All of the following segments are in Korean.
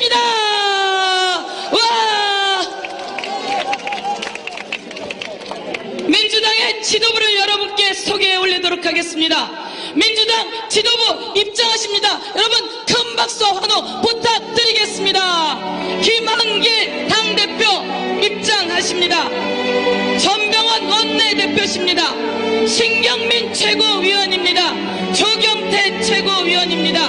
하겠습니다. 와! 민주당의 지도부를 여러분께 소개해 올리도록 하겠습니다. 민주당 지도부 입장하십니다. 여러분 큰 박수 환호 부탁드리겠습니다. 김한길 당대표 입장하십니다. 전병헌 원내대표십니다. 신경민 최고위원입니다. 조경태 최고위원입니다.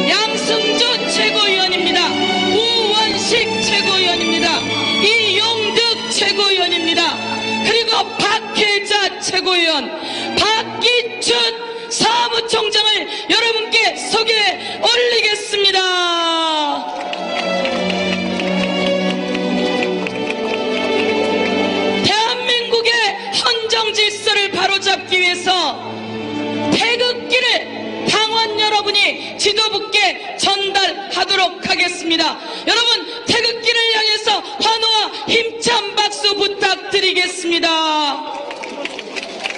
양승조 최고위원입니다. 우원식 최고위원입니다. 이용득 최고위원입니다. 그리고 박혜자 최고위원, 박기춘 사무총장을 여러분께 소개해 올리겠습니다. 대한민국의 헌정 질서를 바로잡기 위해서 태극기를 당원 여러분이 지도부께 전달하도록 하겠습니다. 여러분 태극기를 향해서 환호와 힘찬 박수 부탁드리겠습니다.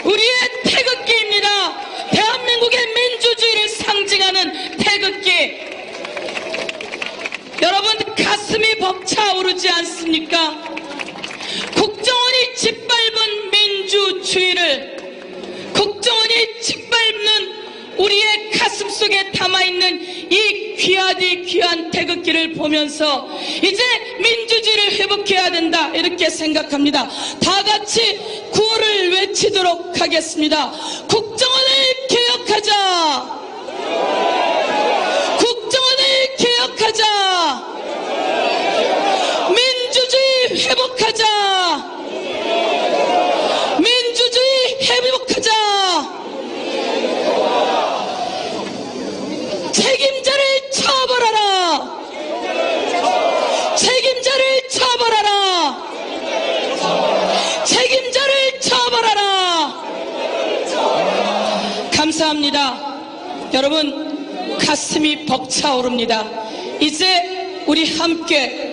우리의 태극기입니다. 대한민국의 민주주의를 상징하는 태극기. 여러분 가슴이 벅차오르지 않습니까? 국정원이 짓밟은 민주주의를, 국정원이 짓밟는 우리의 가슴 속에 담아있는 이 귀한 태극기를 보면서 이제 민주주의를 회복해야 된다 이렇게 생각합니다. 다 같이 구호를 외치도록 하겠습니다. 국정원을 개혁하자. 국정원을 개혁하자. 민주주의 회복하자. 민주주의 회복하자. 책임자를 처벌하라. 책임자를 처벌하라. 책임자를 처벌하라. 감사합니다. 여러분 가슴이 벅차오릅니다. 이제 우리 함께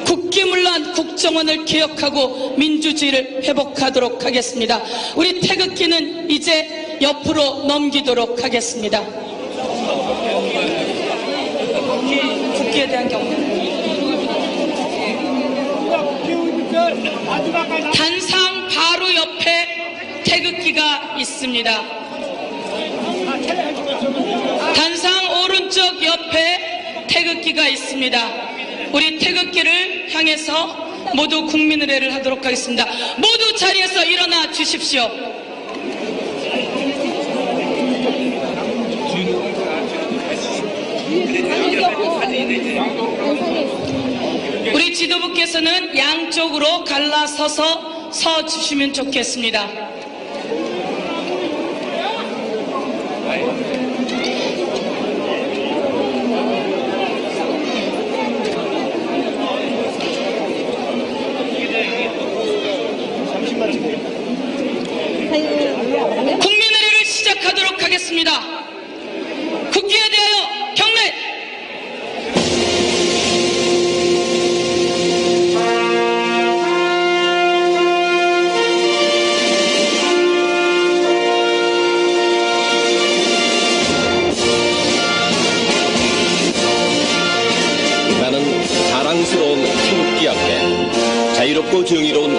국기문란 국정원을 개혁하고 민주주의를 회복하도록 하겠습니다. 우리 태극기는 이제 옆으로 넘기도록 하겠습니다. 국기에 대한 경고. 단상 바로 옆에 태극기가 있습니다. 단상 오른쪽 옆에 태극기가 있습니다. 우리 태극기를 향해서 모두 국민의례를 하도록 하겠습니다. 모두 자리에서 일어나 주십시오. 우리 지도부께서는 양쪽으로 갈라서서 서 주시면 좋겠습니다. 국민의례를 시작하도록 하겠습니다. 국기에 대하여 경례. 나는 자랑스러운 태극기 앞에 자유롭고 정의로운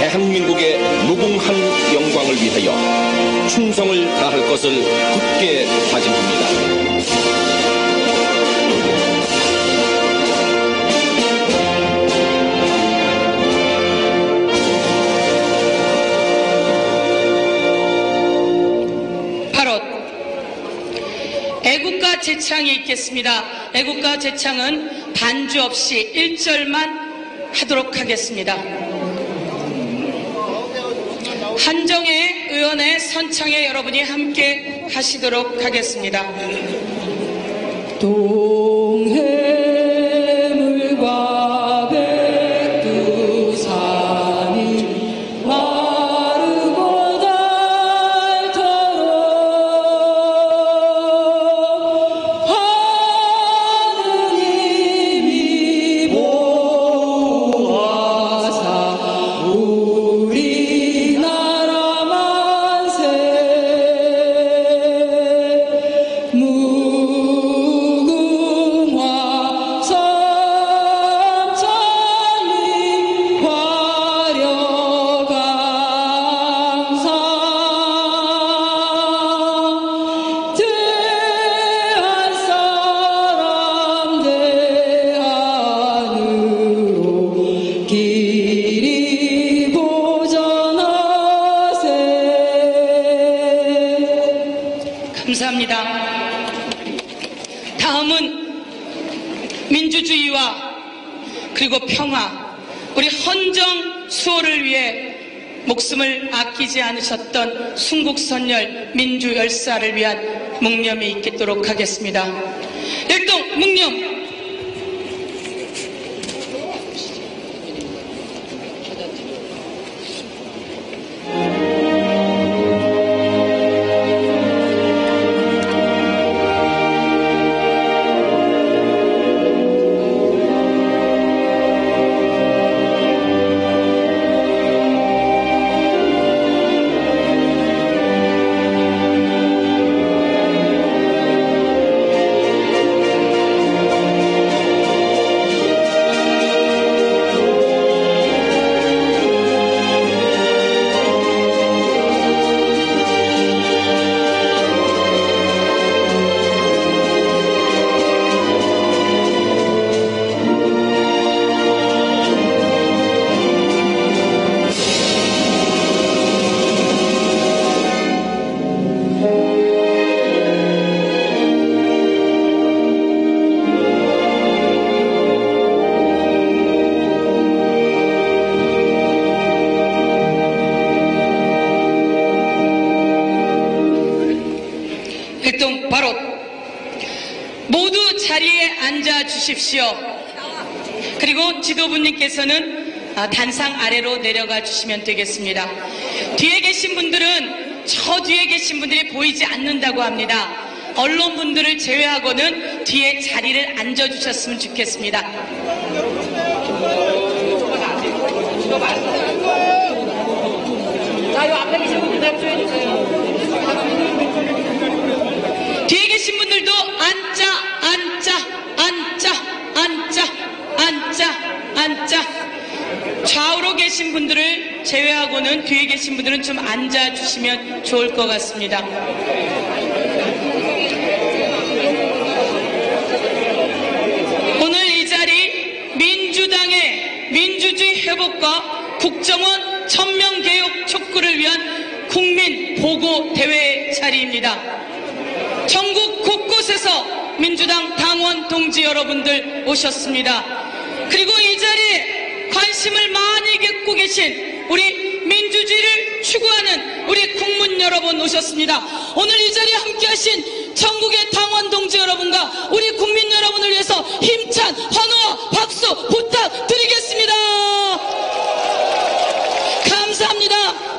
대한민국의 무궁한 영광을 위하여 충성을 다할 것을 굳게 다짐합니다. 바로 애국가 제창이 있겠습니다. 애국가 제창은 반주 없이 1절만 하도록 하겠습니다. 한정혜 의원의 선창에 여러분이 함께 하시도록 하겠습니다. 동해물과 백두산이 마르고 닳도록 하느님이 보호하사 우리나라 만세 무궁 감사합니다. 다음은 민주주의와 그리고 평화, 우리 헌정 수호를 위해 목숨을 아끼지 않으셨던 순국선열 민주열사를 위한 묵념이 있도록 하겠습니다. 일동 묵념. 바로 모두 자리에 앉아 주십시오. 그리고 지도부님께서는 단상 아래로 내려가 주시면 되겠습니다. 뒤에 계신 분들은 저 뒤에 계신 분들이 보이지 않는다고 합니다. 언론분들을 제외하고는 뒤에 자리를 앉아 주셨으면 좋겠습니다. 요 앞에 계신 분들 좀 해주세요. 뒤에 계신 분들도 앉자. 좌우로 계신 분들을 제외하고는 뒤에 계신 분들은 좀 앉아 주시면 좋을 것 같습니다. 오늘 이 자리 민주당의 민주주의 회복과 국정원 천명개혁 촉구를 위한 국민 보고 대회 자리입니다. 전국 곳곳에서 민주당 당원 동지 여러분들 오셨습니다. 그리고 이 자리에 관심을 많이 갖고 계신 우리 민주주의를 추구하는 우리 국민 여러분 오셨습니다. 오늘 이 자리에 함께하신 전국의 당원 동지 여러분과 우리 국민 여러분을 위해서 힘찬 환호와 박수 부탁드리겠습니다. 감사합니다.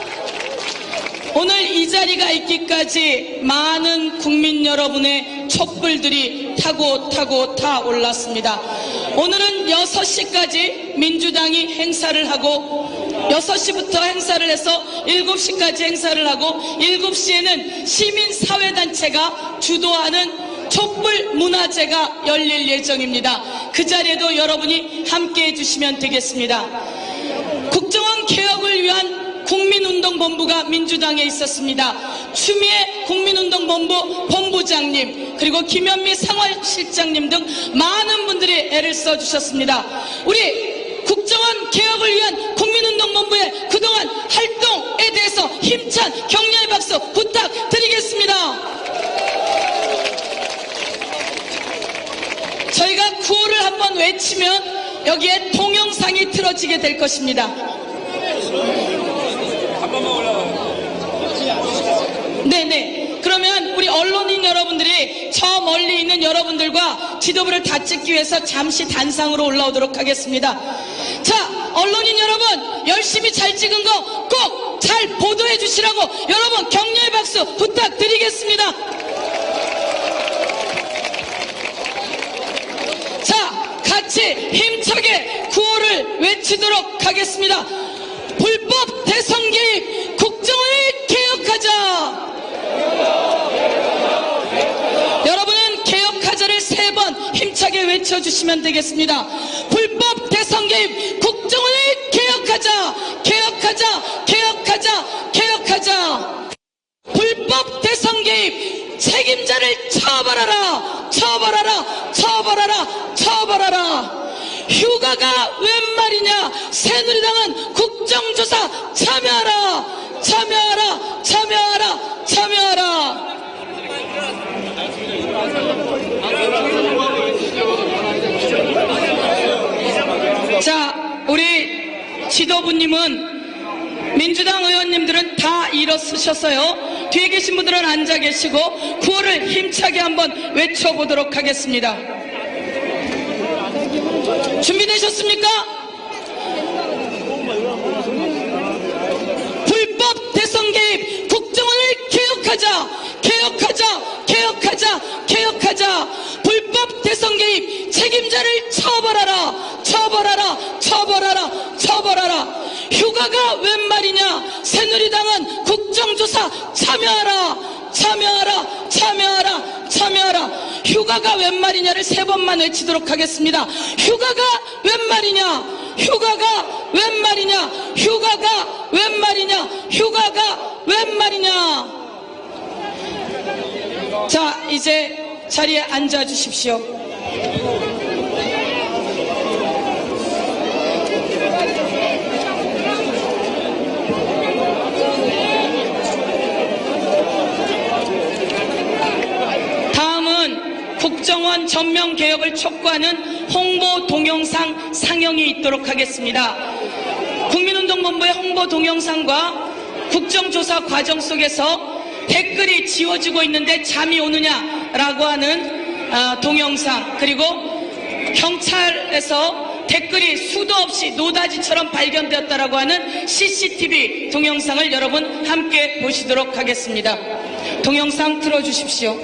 오늘 이 자리가 있기까지 많은 국민 여러분의 촛불들이 타고 타 올랐습니다. 오늘은 6시까지 민주당이 행사를 하고 6시부터 행사를 해서 7시까지 행사를 하고 7시에는 시민사회단체가 주도하는 촛불 문화제가 열릴 예정입니다. 그 자리에도 여러분이 함께해 주시면 되겠습니다. 국정원 개혁을 위한 국민운동본부가 민주당에 있었습니다. 추미애 국민운동본부 본부장님 그리고 김현미 상황실장님 등 많은 분들이 애를 써주셨습니다. 우리 국정원 개혁을 위한 국민운동본부의 그동안 활동에 대해서 힘찬 격려의 박수 부탁드리겠습니다. 저희가 구호를 한번 외치면 여기에 동영상이 틀어지게 될 것입니다. 네네. 그러면 우리 언론인 여러분들이 저 멀리 있는 여러분들과 지도부를 다 찍기 위해서 잠시 단상으로 올라오도록 하겠습니다. 자, 언론인 여러분 열심히 잘 찍은 거 꼭 잘 보도해 주시라고 여러분 격려의 박수 부탁드리겠습니다. 자, 같이 힘차게 구호를 외치도록 하겠습니다. 불법 대선 개입 국정원을 개혁하자. 여러분은 개혁하자를 3번 힘차게 외쳐주시면 되겠습니다. 불법 대선 개입 국정원을 개혁하자. 개혁하자. 불법 대선 개입 책임자를 처벌하라. 휴가가 웬 말이냐. 새누리당은 국정조사 참여하라. 자, 우리 지도부님은 민주당 의원님들은 다 일어서셨어요. 뒤에 계신 분들은 앉아 계시고 구호를 힘차게 한번 외쳐보도록 하겠습니다. 준비되셨습니까? 불법 대선 개입, 국정원을 개혁하자, 개혁하자, 개혁하자, 개혁하자. 불법 대선 개입 책임자를 처벌하라, 처벌하라, 처벌하라, 처벌하라. 휴가가 웬 말이냐? 새누리당은 국정조사 참여하라, 참여하라, 참여하라, 참여하라. 휴가가 웬 말이냐를 3번만 외치도록 하겠습니다. 휴가가 웬 말이냐? 휴가가 웬 말이냐? 휴가가 웬 말이냐? 휴가가 웬 말이냐? 자, 이제 자리에 앉아 주십시오. 다음은 국정원 전면 개혁을 촉구하는 홍보 동영상 상영이 있도록 하겠습니다. 국민운동본부의 홍보 동영상과 국정조사 과정 속에서 댓글이 지워지고 있는데 잠이 오느냐라고 하는 동영상, 그리고 경찰에서 댓글이 수도 없이 노다지처럼 발견되었다라고 하는 CCTV 동영상을 여러분 함께 보시도록 하겠습니다. 동영상 틀어주십시오.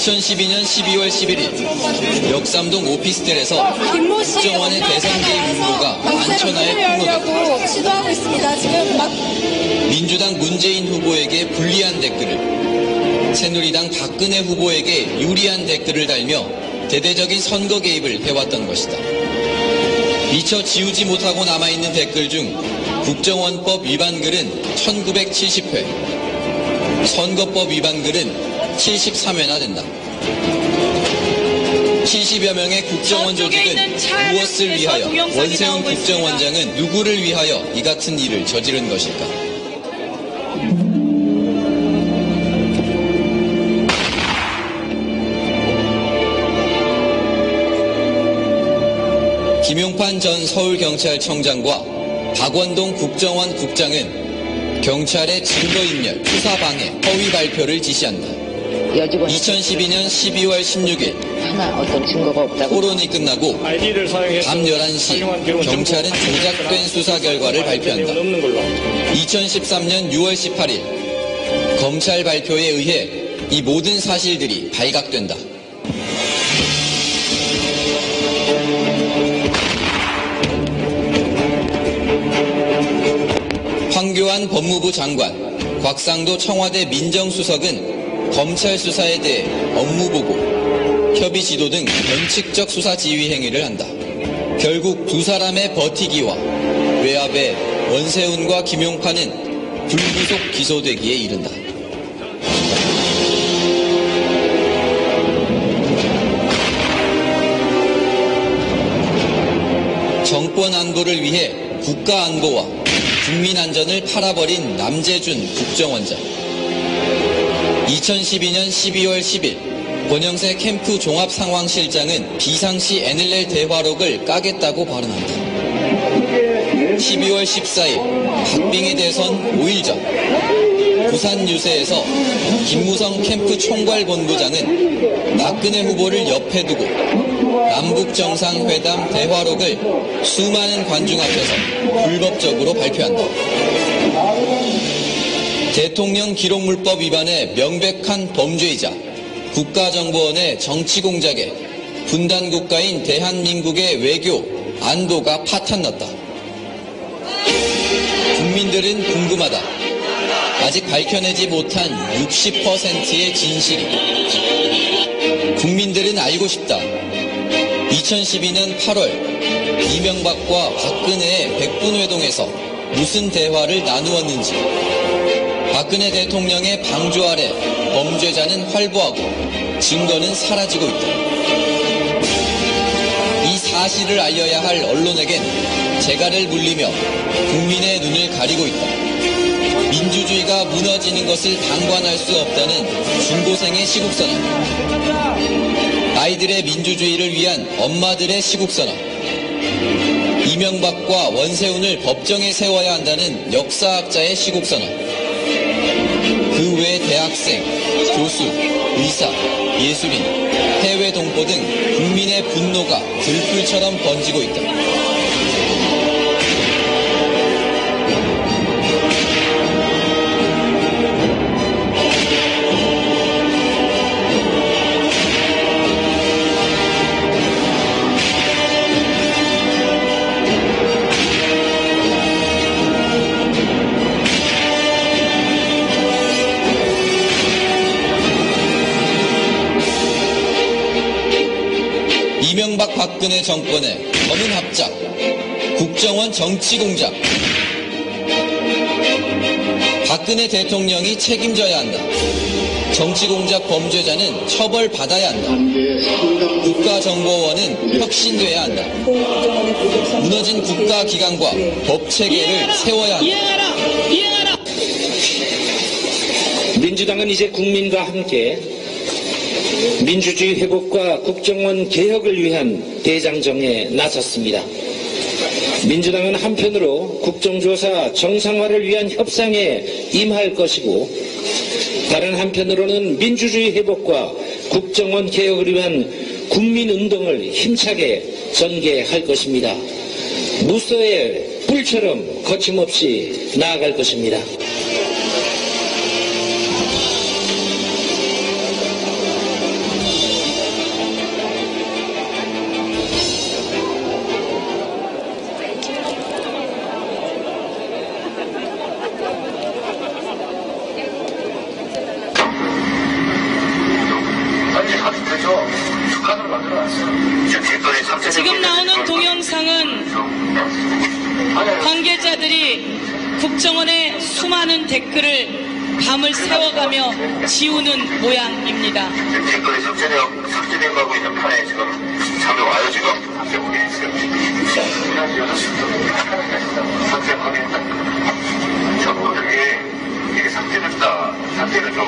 2012년 12월 11일 역삼동 오피스텔에서 국정원의 대선 개입 음모가 만천하에 폭로됐다. 시도하고 있습니다. 지금 막 민주당 문재인 후보에게 불리한 댓글을, 새누리당 박근혜 후보에게 유리한 댓글을 달며 대대적인 선거 개입을 해왔던 것이다. 미처 지우지 못하고 남아있는 댓글 중 국정원법 위반 글은 1970회, 선거법 위반 글은 73회나 된다. 70여 명의 국정원 조직은 무엇을 위하여, 원세훈 국정원장은 누구를 위하여 이 같은 일을 저지른 것일까? 김용판 전 서울경찰청장과 박원동 국정원 국장은 경찰의 증거인멸, 수사방해, 허위 발표를 지시한다. 2012년 12월 16일 하나 어떤 증거가 없다고 토론이 끝나고 밤 11시 경찰은 조작된 수사 결과를 발표한다. 2013년 6월 18일 검찰 발표에 의해 이 모든 사실들이 발각된다. 황교안 법무부 장관, 곽상도 청와대 민정수석은 검찰 수사에 대해 업무보고, 협의 지도 등 원칙적 수사 지휘 행위를 한다. 결국 두 사람의 버티기와 외압에 원세훈과 김용판은 불구속 기소되기에 이른다. 정권 안보를 위해 국가 안보와 국민 안전을 팔아버린 남재준 국정원장. 2012년 12월 10일 권영세 캠프 종합상황실장은 비상시 NLL 대화록을 까겠다고 발언한다. 12월 14일 박빙의 대선 5일 전 부산 유세에서 김무성 캠프 총괄본부장은 박근혜 후보를 옆에 두고 남북정상회담 대화록을 수많은 관중 앞에서 불법적으로 발표한다. 대통령 기록물법 위반의 명백한 범죄이자 국가정보원의 정치공작에 분단국가인 대한민국의 외교, 안보가 파탄났다. 국민들은 궁금하다. 아직 밝혀내지 못한 60%의 진실이. 국민들은 알고 싶다. 2012년 8월 이명박과 박근혜의 백분회동에서 무슨 대화를 나누었는지, 박근혜 대통령의 방조 아래 범죄자는 활보하고 증거는 사라지고 있다. 이 사실을 알려야 할 언론에겐 재갈을 물리며 국민의 눈을 가리고 있다. 민주주의가 무너지는 것을 방관할 수 없다는 중고생의 시국선언. 아이들의 민주주의를 위한 엄마들의 시국선언. 이명박과 원세훈을 법정에 세워야 한다는 역사학자의 시국선언. 그 외 대학생, 교수, 의사, 예술인, 해외 동포 등 국민의 분노가 들불처럼 번지고 있다. 이명박 박근혜 정권의 검은 합작, 국정원 정치공작. 박근혜 대통령이 책임져야 한다. 정치공작 범죄자는 처벌받아야 한다. 국가정보원은 혁신돼야 한다. 무너진 국가기관과 법체계를 세워야 한다. 이행하라! 민주당은 이제 국민과 함께 민주주의 회복과 국정원 개혁을 위한 대장정에 나섰습니다. 민주당은 한편으로 국정조사 정상화를 위한 협상에 임할 것이고, 다른 한편으로는 민주주의 회복과 국정원 개혁을 위한 국민운동을 힘차게 전개할 것입니다. 무서의 뿔처럼 거침없이 나아갈 것입니다. 지금 나오는 동영상은 관계자들이 국정원의 수많은 댓글을 밤을 새워가며 지우는 모양입니다. 댓글이 삭제된 가고 있는 판에 지금 잠이 와요, 지금. 삭제 확인했다. 전부 이게 삭제됐다. 삭제를 좀.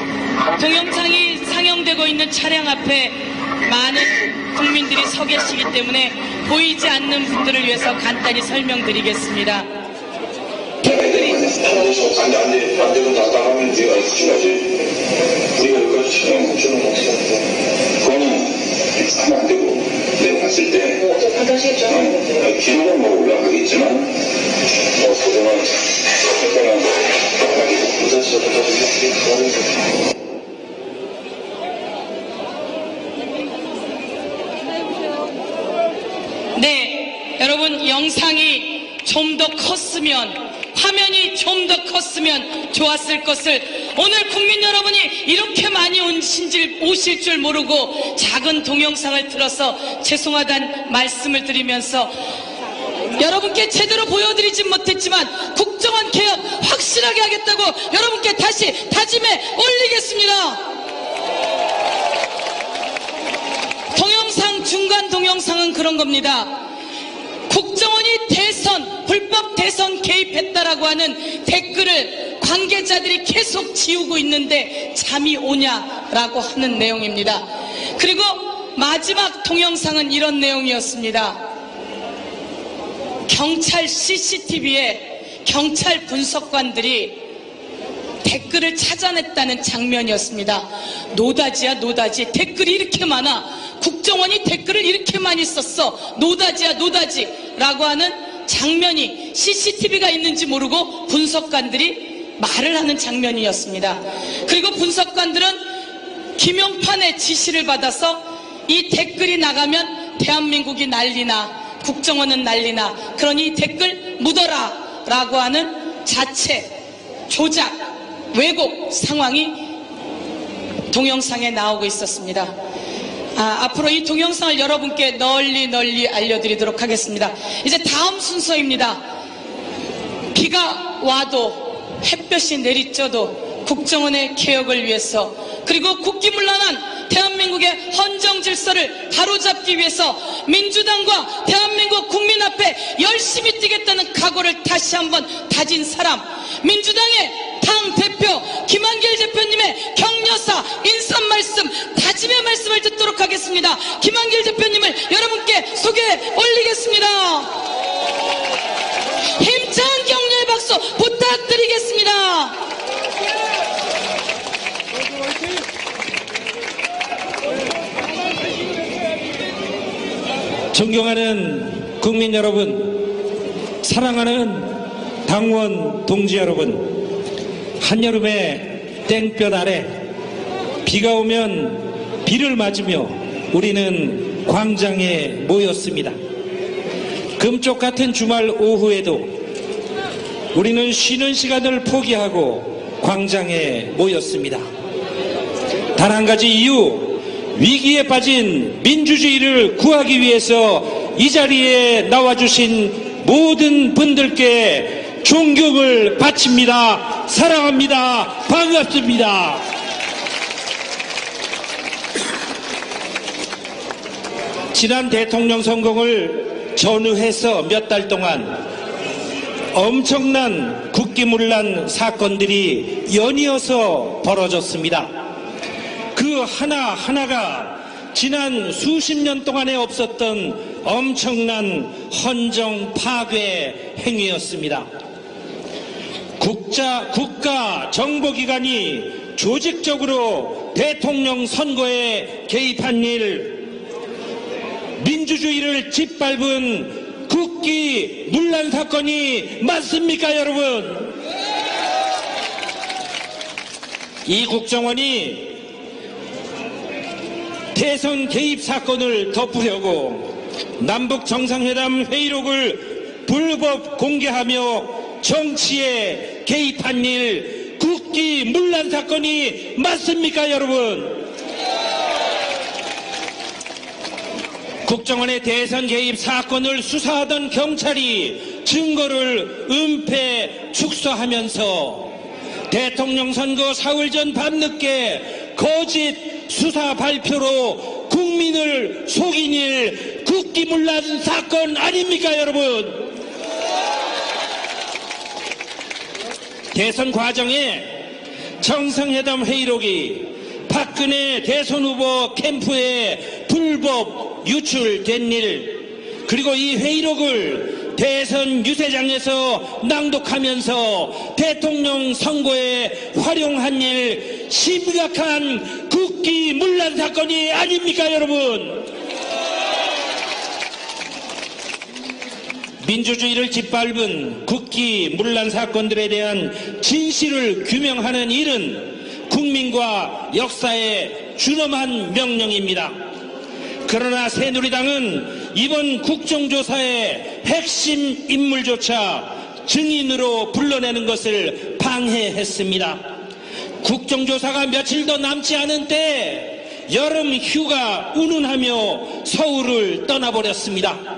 동영상이 상영되고 있는 차량 앞에 많은 국민들이 서 계시기 때문에 보이지 않는 분들을 위해서 간단히 설명드리겠습니다. 안 되면 나가면 네가 지켜야지. 우리가 여기까지 주는 거 그거는 하면 안 되고, 내가 봤을 때 기록은 뭐 올라가겠지만 소중한 네, 여러분, 영상이 좀 더 컸으면, 화면이 좀 더 컸으면 좋았을 것을, 오늘 국민 여러분이 이렇게 많이 오실 줄 모르고 작은 동영상을 틀어서 죄송하다는 말씀을 드리면서 여러분께 제대로 보여드리진 못했지만 국정원 개혁 확실하게 하겠다고 여러분께 다시 다짐해 올리겠습니다. 동영상, 중간 동영상은 그런 겁니다. 국정원이 불법 대선 개입했다라고 하는 댓글을 관계자들이 계속 지우고 있는데 잠이 오냐라고 하는 내용입니다. 그리고 마지막 동영상은 이런 내용이었습니다. 경찰 CCTV에 경찰 분석관들이 댓글을 찾아냈다는 장면이었습니다. 노다지야 노다지, 댓글이 이렇게 많아, 국정원이 댓글을 이렇게 많이 썼어, 노다지야 노다지 라고 하는 장면이, CCTV가 있는지 모르고 분석관들이 말을 하는 장면이었습니다. 그리고 분석관들은 김용판의 지시를 받아서 이 댓글이 나가면 대한민국이 난리나, 국정원은 난리나, 그러니 댓글 묻어라 라고 하는 자체 조작, 왜곡 상황이 동영상에 나오고 있었습니다. 앞으로 이 동영상을 여러분께 널리 알려드리도록 하겠습니다. 이제 다음 순서입니다. 비가 와도 햇볕이 내리쬐도 국정원의 개혁을 위해서, 그리고 국기문란한 대한민국의 헌정 질서를 바로잡기 위해서 민주당과 대한민국 국민 앞에 열심히 뛰겠다는 각오를 다시 한번 다진 사람, 민주당의 당 대표 김한길 대표님의 격려사 인사 말씀, 다짐의 말씀을 듣도록 하겠습니다. 김한길 대표님을 여러분께 소개해 올리겠습니다. 힘찬 격려의 박수 부탁드리겠습니다. 존경하는 국민 여러분, 사랑하는 당원 동지 여러분, 한여름의 땡볕 아래 비가 오면 비를 맞으며 우리는 광장에 모였습니다. 금쪽 같은 주말 오후에도 우리는 쉬는 시간을 포기하고 광장에 모였습니다. 단 한 가지 이유, 위기에 빠진 민주주의를 구하기 위해서 이 자리에 나와주신 모든 분들께 존경을 바칩니다. 사랑합니다. 반갑습니다. 지난 대통령 선거를 전후해서 몇 달 동안 엄청난 국기문란 사건들이 연이어서 벌어졌습니다. 그 하나하나가 지난 수십 년 동안에 없었던 엄청난 헌정 파괴 행위였습니다. 국가 정보기관이 조직적으로 대통령 선거에 개입한 일, 민주주의를 짓밟은 국기 문란 사건이 맞습니까, 여러분? 이 국정원이 대선 개입 사건을 덮으려고 남북 정상회담 회의록을 불법 공개하며 정치에 개입한 일, 국기 문란 사건이 맞습니까, 여러분? 국정원의 대선 개입 사건을 수사하던 경찰이 증거를 은폐 축소하면서 대통령 선거 사흘 전 밤늦게 거짓 수사 발표로 국민을 속인 일, 국기문란 사건 아닙니까, 여러분? 대선 과정에 정상회담 회의록이 박근혜 대선 후보 캠프에 불법 유출된 일, 그리고 이 회의록을 대선 유세장에서 낭독하면서 대통령 선거에 활용한 일, 심각한 국기 문란 사건이 아닙니까, 여러분? 민주주의를 짓밟은 국기 문란 사건들에 대한 진실을 규명하는 일은 국민과 역사에 준엄한 명령입니다. 그러나 새누리당은 이번 국정조사의 핵심 인물조차 증인으로 불러내는 것을 방해했습니다. 국정조사가 며칠 더 남지 않은 때 여름 휴가 운운하며 서울을 떠나버렸습니다.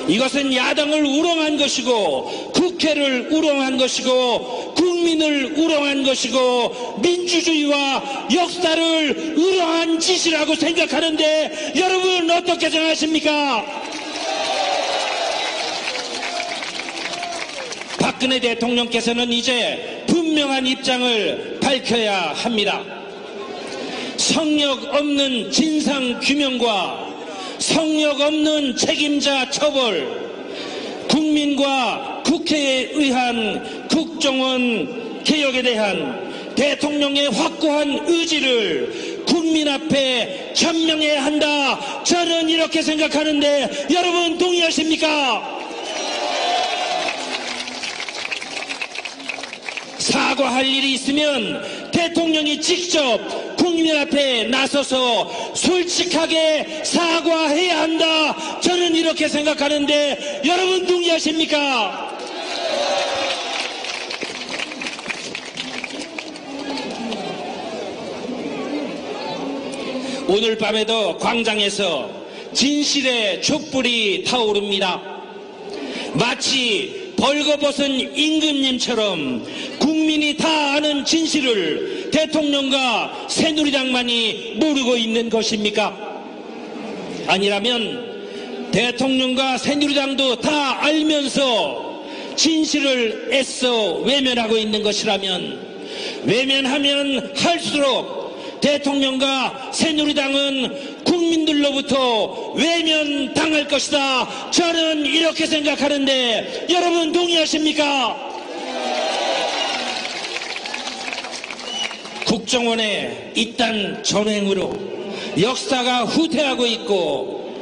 이것은 야당을 우롱한 것이고, 국회를 우롱한 것이고, 국민을 우롱한 것이고, 민주주의와 역사를 우롱한 짓이라고 생각하는데 여러분 어떻게 생각하십니까? 박근혜 대통령께서는 이제 분명한 입장을 밝혀야 합니다. 성역 없는 진상 규명과 성역 없는 책임자 처벌, 국민과 국회에 의한 국정원 개혁에 대한 대통령의 확고한 의지를 국민 앞에 전명해야 한다. 저는 이렇게 생각하는데 여러분 동의하십니까? 사과할 일이 있으면 대통령이 직접 국민 앞에 나서서 솔직하게 사과해야 한다. 저는 이렇게 생각하는데 여러분 동의하십니까? 오늘 밤에도 광장에서 진실의 촛불이 타오릅니다. 마치 벌거벗은 임금님처럼 국민이 다 아는 진실을 대통령과 새누리당만이 모르고 있는 것입니까? 아니라면 대통령과 새누리당도 다 알면서 진실을 애써 외면하고 있는 것이라면 외면하면 할수록 대통령과 새누리당은 국민들로부터 외면당할 것이다. 저는 이렇게 생각하는데 여러분 동의하십니까? 국정원의 이딴 전횡으로 역사가 후퇴하고 있고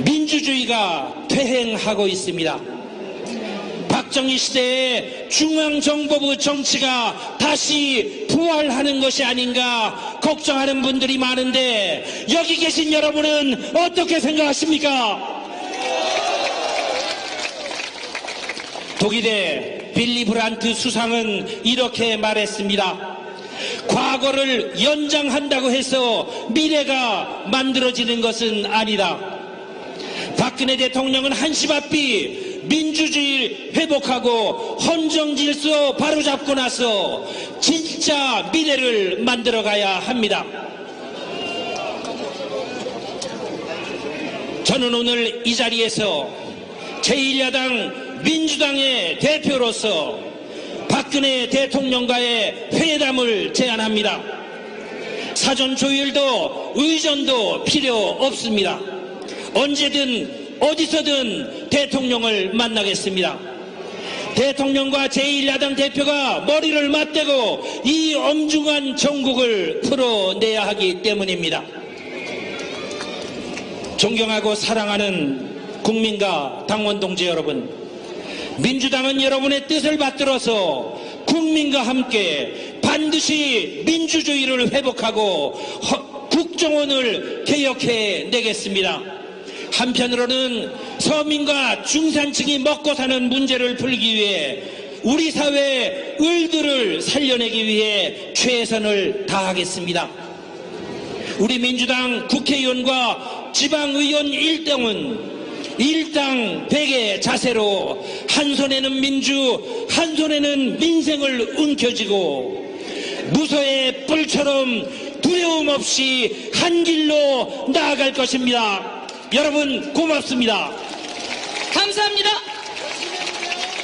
민주주의가 퇴행하고 있습니다. 박정희 시대의 중앙정보부 정치가 다시 부활하는 것이 아닌가 걱정하는 분들이 많은데 여기 계신 여러분은 어떻게 생각하십니까? 독일의 빌리 브란트 수상은 이렇게 말했습니다. 과거를 연장한다고 해서 미래가 만들어지는 것은 아니다. 박근혜 대통령은 한시바삐 민주주의 회복하고 헌정질서 바로잡고 나서 진짜 미래를 만들어가야 합니다. 저는 오늘 이 자리에서 제1야당 민주당의 대표로서 박근혜 대통령과의 회담을 제안합니다. 사전 조율도 의전도 필요 없습니다. 언제든 어디서든 대통령을 만나겠습니다. 대통령과 제1야당 대표가 머리를 맞대고 이 엄중한 정국을 풀어내야 하기 때문입니다. 존경하고 사랑하는 국민과 당원 동지 여러분, 민주당은 여러분의 뜻을 받들어서 국민과 함께 반드시 민주주의를 회복하고 국정원을 개혁해 내겠습니다. 한편으로는 서민과 중산층이 먹고 사는 문제를 풀기 위해 우리 사회의 을들을 살려내기 위해 최선을 다하겠습니다. 우리 민주당 국회의원과 지방의원 일당은 일당 백의 자세로 한 손에는 민주, 한 손에는 민생을 움켜쥐고 무소의 뿔처럼 두려움 없이 한 길로 나아갈 것입니다. 여러분 고맙습니다. 감사합니다.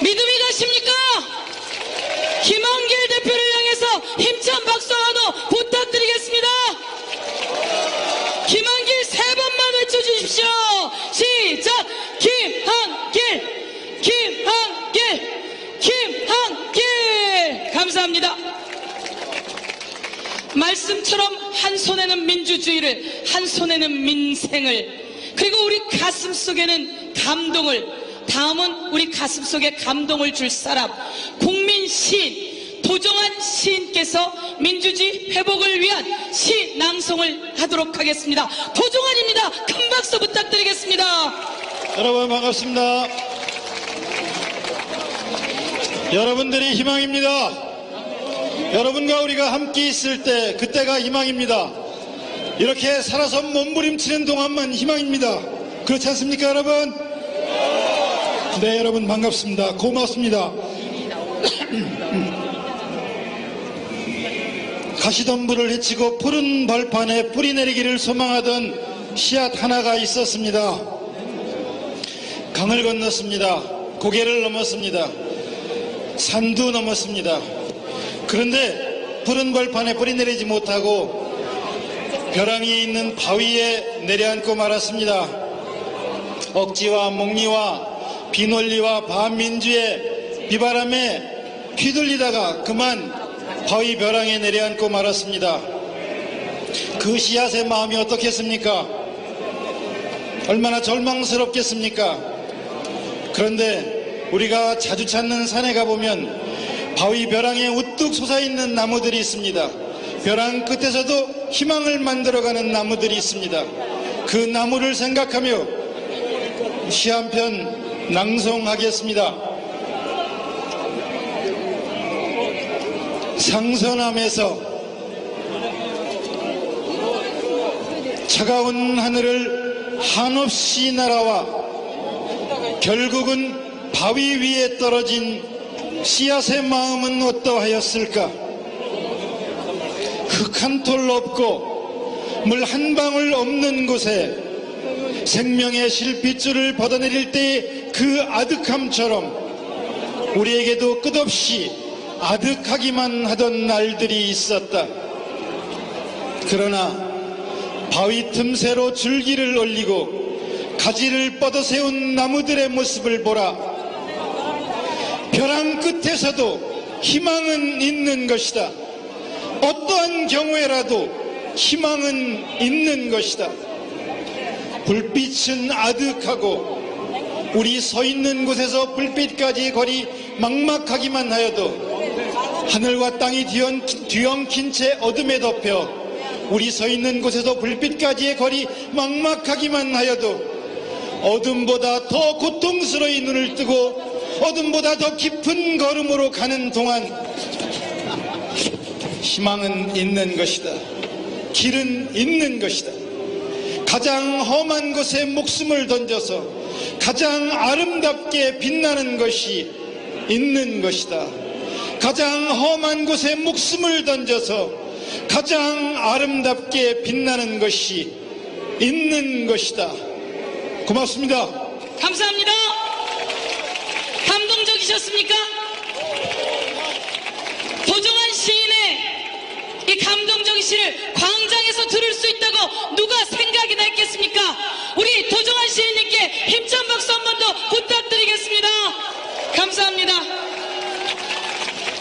믿음이 가십니까? 김한길 대표를 향해서 힘찬 박수 하나 부탁드리겠습니다. 김한길 세 번만 외쳐주십시오. 시작! 김한길! 김한길! 김한길! 감사합니다. 말씀처럼 한 손에는 민주주의를, 한 손에는 민생을, 그리고 우리 가슴 속에는 감동을, 다음은 우리 가슴 속에 감동을 줄 사람, 국민 시인, 도정환 시인께서 민주주의 회복을 위한 시 낭송을 하도록 하겠습니다. 도정환입니다. 큰 박수 부탁드리겠습니다. 여러분 반갑습니다. 여러분들이 희망입니다. 여러분과 우리가 함께 있을 때 그때가 희망입니다. 이렇게 살아서 몸부림치는 동안만 희망입니다. 그렇지 않습니까 여러분? 네, 여러분 반갑습니다. 고맙습니다. 가시덤불을 헤치고 푸른 벌판에 뿌리 내리기를 소망하던 씨앗 하나가 있었습니다. 강을 건넜습니다. 고개를 넘었습니다. 산도 넘었습니다. 그런데 푸른 벌판에 뿌리 내리지 못하고 벼랑이 있는 바위에 내려앉고 말았습니다. 억지와 목리와 비논리와 반민주의 비바람에 휘둘리다가 그만 바위 벼랑에 내려앉고 말았습니다. 그 씨앗의 마음이 어떻겠습니까? 얼마나 절망스럽겠습니까? 그런데 우리가 자주 찾는 산에 가보면 바위 벼랑에 우뚝 솟아있는 나무들이 있습니다. 벼랑 끝에서도 희망을 만들어가는 나무들이 있습니다. 그 나무를 생각하며 시 한 편 낭송하겠습니다. 상선함에서 차가운 하늘을 한없이 날아와 결국은 바위 위에 떨어진 씨앗의 마음은 어떠하였을까? 흙 한 톨 없고 물 한 방울 없는 곳에 생명의 실핏줄을 벗어내릴 때의 그 아득함처럼 우리에게도 끝없이 아득하기만 하던 날들이 있었다. 그러나 바위 틈새로 줄기를 올리고 가지를 뻗어세운 나무들의 모습을 보라. 벼랑 끝에서도 희망은 있는 것이다. 어떠한 경우에라도 희망은 있는 것이다. 불빛은 아득하고 우리 서 있는 곳에서 불빛까지 거리 막막하기만 하여도 하늘과 땅이 뒤엉킨 채 어둠에 덮여 우리 서 있는 곳에서 불빛까지의 거리 막막하기만 하여도 어둠보다 더 고통스러이 눈을 뜨고 어둠보다 더 깊은 걸음으로 가는 동안 희망은 있는 것이다. 길은 있는 것이다. 가장 험한 곳에 목숨을 던져서 가장 아름답게 빛나는 것이 있는 것이다. 가장 험한 곳에 목숨을 던져서 가장 아름답게 빛나는 것이 있는 것이다. 고맙습니다. 감사합니다. 감동적이셨습니까? 도정환 시인의 이 감동적인 시를 광장에서 들을 수 있다고 누가 생각이나 했겠습니까? 우리 도정환 시인님께 힘찬 박수 한 번 더 부탁드리겠습니다. 감사합니다.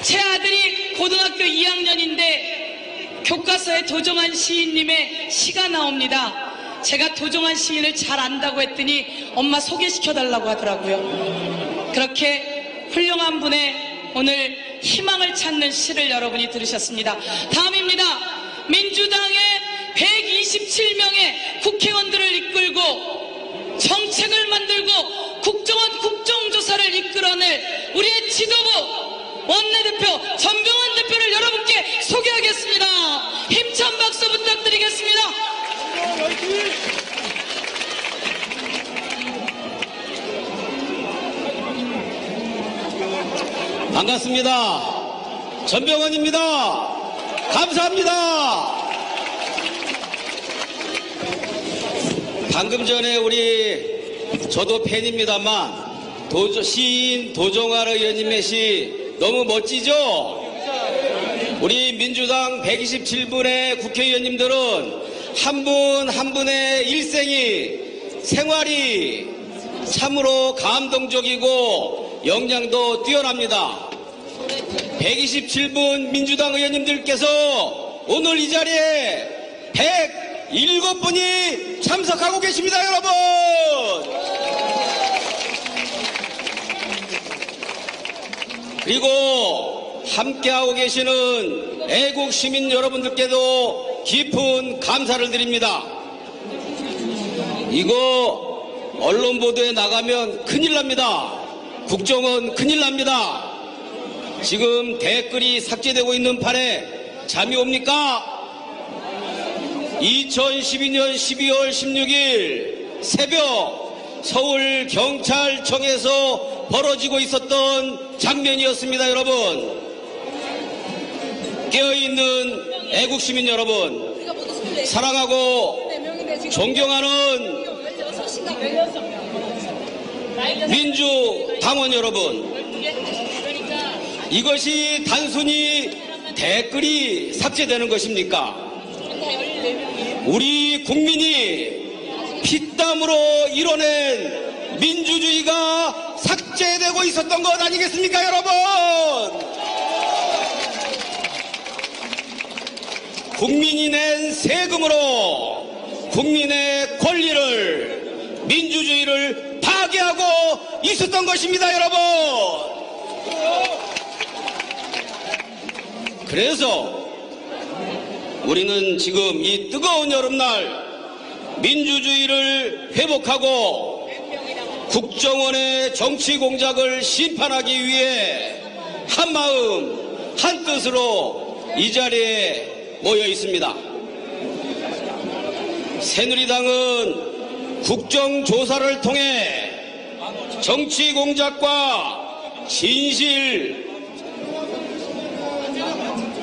제 아들이 고등학교 2학년인데 교과서에 도정환 시인님의 시가 나옵니다. 제가 도정환 시인을 잘 안다고 했더니 엄마 소개시켜달라고 하더라고요. 그렇게 훌륭한 분의 오늘 희망을 찾는 시를 여러분이 들으셨습니다. 다음입니다. 민주당의 127명의 국회의원들을 이끌고 정책을 만들고 국정원 국정조사를 이끌어낼 우리의 지도부 원내대표 전병환 대표를 여러분께 소개하겠습니다. 힘찬 박수 부탁드리겠습니다. 반갑습니다. 전병헌입니다. 감사합니다. 방금 전에 저도 팬입니다만 시인 도정환 의원님의 시 너무 멋지죠? 우리 민주당 127분의 국회의원님들은 한 분 한 분의 일생이 생활이 참으로 감동적이고 역량도 뛰어납니다. 127분 민주당 의원님들께서 오늘 이 자리에 107분이 참석하고 계십니다, 여러분! 그리고 함께하고 계시는 애국 시민 여러분들께도 깊은 감사를 드립니다. 이거 언론 보도에 나가면 큰일 납니다. 국정원 큰일 납니다. 지금 댓글이 삭제되고 있는 판에 잠이 옵니까? 2012년 12월 16일 새벽 서울경찰청에서 벌어지고 있었던 장면이었습니다. 여러분, 깨어있는 애국시민 여러분, 사랑하고 존경하는 민주당원 여러분, 이것이 단순히 댓글이 삭제되는 것입니까? 우리 국민이 피땀으로 이뤄낸 민주주의가 삭제되고 있었던 것 아니겠습니까, 여러분? 국민이 낸 세금으로 국민의 권리를, 민주주의를 파괴하고 있었던 것입니다, 여러분. 그래서 우리는 지금 이 뜨거운 여름날 민주주의를 회복하고 국정원의 정치 공작을 심판하기 위해 한마음 한뜻으로 이 자리에 모여 있습니다. 새누리당은 국정조사를 통해 정치 공작과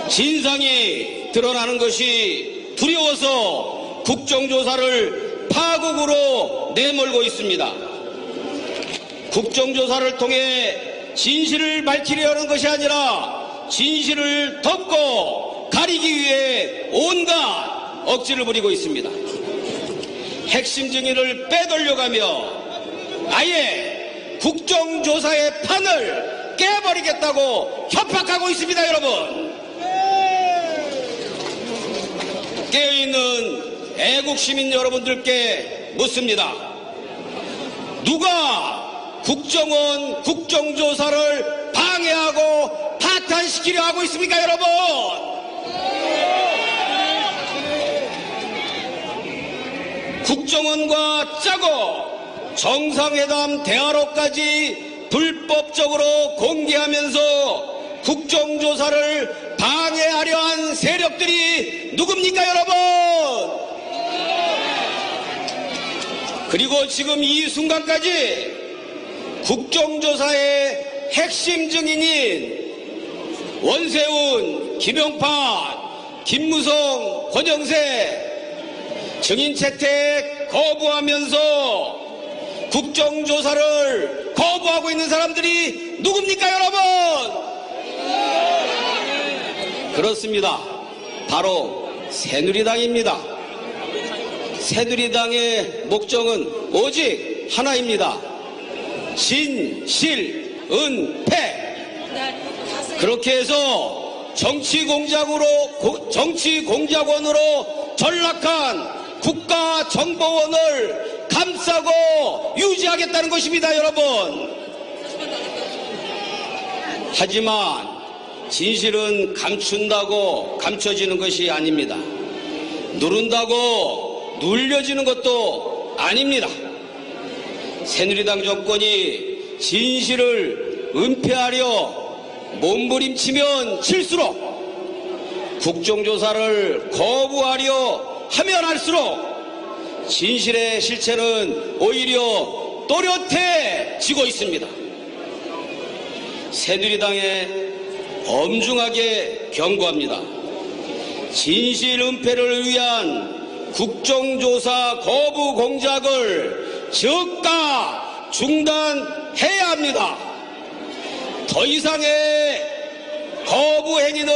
진상이 드러나는 것이 두려워서 국정조사를 파국으로 내몰고 있습니다. 국정조사를 통해 진실을 밝히려는 것이 아니라 진실을 덮고 가리기 위해 온갖 억지를 부리고 있습니다. 핵심 증인을 빼돌려가며 아예 국정조사의 판을 깨버리겠다고 협박하고 있습니다, 여러분. 깨어있는 애국시민 여러분들께 묻습니다. 누가 국정원 국정조사를 방해하고 파탄시키려 하고 있습니까, 여러분? 국정원과 짜고 정상회담 대화록까지 불법적으로 공개하면서 국정조사를 방해하려 한 세력들이 누굽니까, 여러분? 그리고 지금 이 순간까지 국정조사의 핵심 증인인 원세훈, 김용판, 김무성, 권영세 증인 채택 거부하면서 국정조사를 거부하고 있는 사람들이 누굽니까, 여러분? 그렇습니다. 바로 새누리당입니다. 새누리당의 목적은 오직 하나입니다. 진실은패. 그렇게 해서 정치 공작원으로 전락한 국가정보원을 감싸고 유지하겠다는 것입니다, 여러분. 하지만 진실은 감춘다고 감춰지는 것이 아닙니다. 누른다고 눌려지는 것도 아닙니다. 새누리당 정권이 진실을 은폐하려 몸부림치면 칠수록 국정조사를 거부하려 하면 할수록 진실의 실체는 오히려 또렷해지고 있습니다. 새누리당에 엄중하게 경고합니다. 진실 은폐를 위한 국정조사 거부 공작을 즉각 중단해야 합니다. 더 이상의 거부 행위는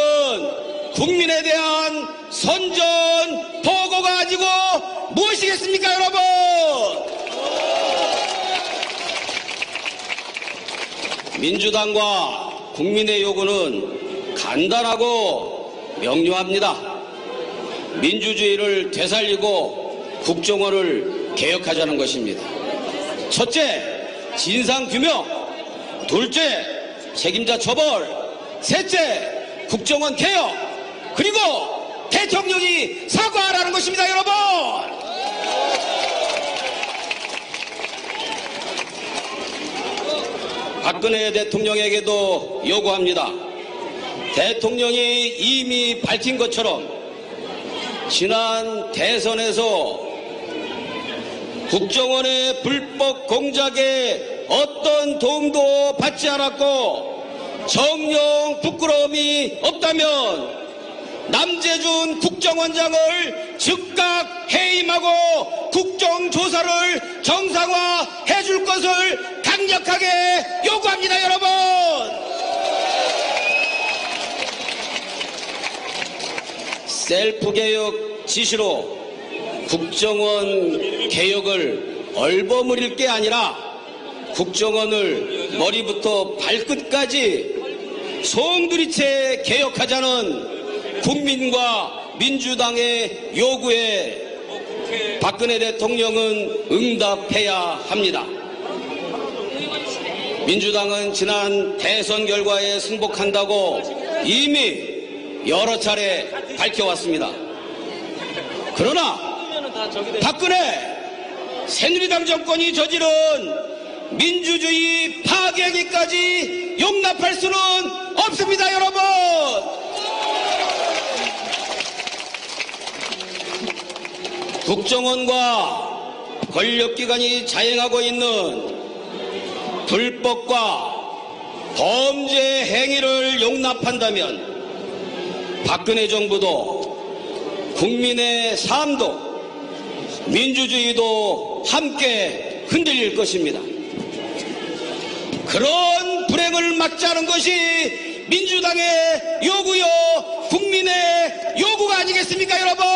국민에 대한 선전 보고가 아니고 무엇이겠습니까, 여러분? 민주당과 국민의 요구는 간단하고 명료합니다. 민주주의를 되살리고 국정원을 개혁하자는 것입니다. 첫째, 진상규명. 둘째, 책임자 처벌. 셋째, 국정원 개혁. 그리고 대통령이 사과하라는 것입니다, 여러분. 박근혜 대통령에게도 요구합니다. 대통령이 이미 밝힌 것처럼 지난 대선에서 국정원의 불법 공작에 어떤 도움도 받지 않았고 정녕 부끄러움이 없다면 남재준 국정원장을 즉각 해임하고 국정조사를 정상화해 줄 것을 강력하게 요구합니다, 여러분. 셀프 개혁 지시로 국정원 개혁을 얼버무릴 게 아니라 국정원을 머리부터 발끝까지 송두리째 개혁하자는 국민과 민주당의 요구에 박근혜 대통령은 응답해야 합니다. 민주당은 지난 대선 결과에 승복한다고 이미 여러 차례 밝혀왔습니다. 그러나 박근혜 새누리당 정권이 저지른 민주주의 파괴기까지 용납할 수는 없습니다, 여러분. 국정원과 권력기관이 자행하고 있는 불법과 범죄 행위를 용납한다면 박근혜 정부도 국민의 삶도 민주주의도 함께 흔들릴 것입니다. 그런 불행을 막자는 것이 민주당의 요구요, 국민의 요구가 아니겠습니까, 여러분?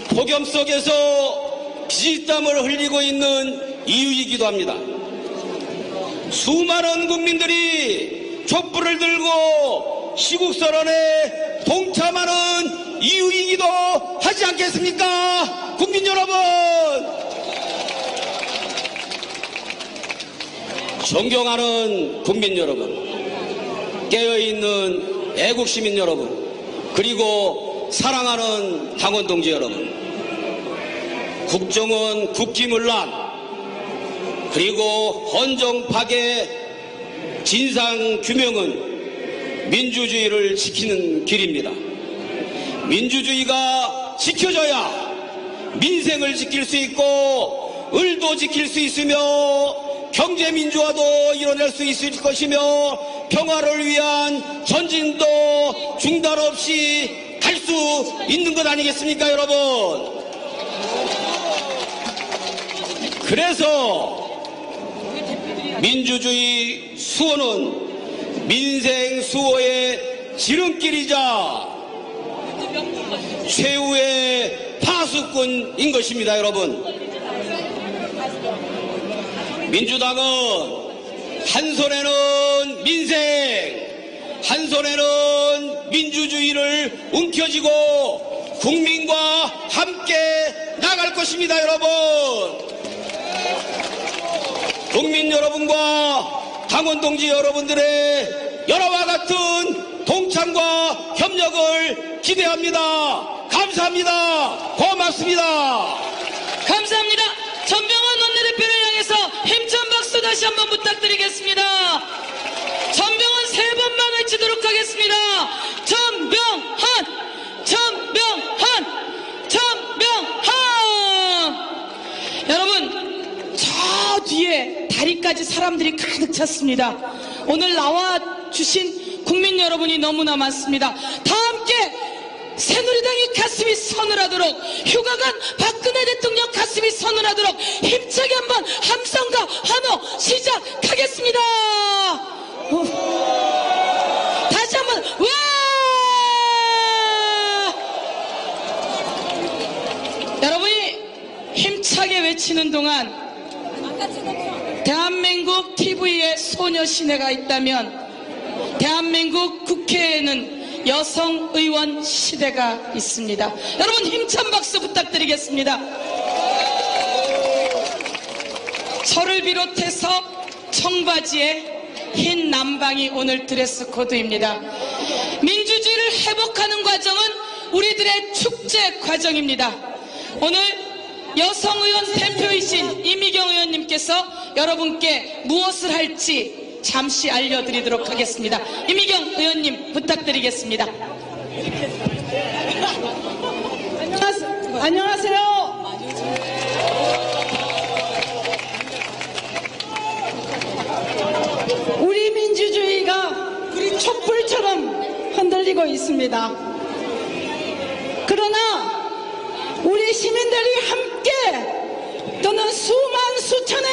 폭염 속에서 피땀을 흘리고 있는 이유이기도 합니다. 수많은 국민들이 촛불을 들고 시국선언에 동참하는 이유이기도 하지 않겠습니까? 국민 여러분! 존경하는 국민 여러분, 깨어있는 애국시민 여러분, 그리고 사랑하는 당원 동지 여러분, 국정원 국기문란 그리고 헌정 파괴 진상규명은 민주주의를 지키는 길입니다. 민주주의가 지켜져야 민생을 지킬 수 있고 을도 지킬 수 있으며 경제민주화도 이뤄낼 수 있을 것이며 평화를 위한 전진도 중단 없이 갈 수 있는 것 아니겠습니까, 여러분? 그래서 민주주의 수호는 민생 수호의 지름길이자 최후의 파수꾼인 것입니다, 여러분. 민주당은 한 손에는 민생, 한 손에는 민주주의를 움켜쥐고 국민과 함께 나갈 것입니다, 여러분. 국민 여러분과 당원 동지 여러분들의 여러와 같은 동참과 협력을 기대합니다. 감사합니다. 고맙습니다. 감사합니다. 전병헌 원내대표를 향해서 힘찬 박수 다시 한번 부탁드리겠습니다. 전병헌 세 번만 외치도록 하겠습니다. 전병헌, 전병헌, 전병헌. 여러분, 저 뒤에 다리까지 사람들이 가득 찼습니다. 오늘 나와주신 국민 여러분이 너무나 많습니다. 다 함께 새누리당이 가슴이 서늘하도록, 휴가간 박근혜 대통령 가슴이 서늘하도록 힘차게 한번 함성과 환호 시작하겠습니다. 다시 한번 와! 여러분이 힘차게 외치는 동안 대한민국 TV에 소녀시대가 있다면 대한민국 국회에는 여성 의원 시대가 있습니다. 여러분 힘찬 박수 부탁드리겠습니다. 저를 비롯해서 청바지에 흰 남방이 오늘 드레스 코드입니다. 민주주의를 회복하는 과정은 우리들의 축제 과정입니다. 오늘 여성 의원 대표이신 이미경 의원님께서 여러분께 무엇을 할지 잠시 알려드리도록 하겠습니다. 이미경 의원님 부탁드리겠습니다. 안녕하세요. 우리 민주주의가 촛불처럼 흔들리고 있습니다. 그러나 우리 시민들이 함께 또는 수만 수천의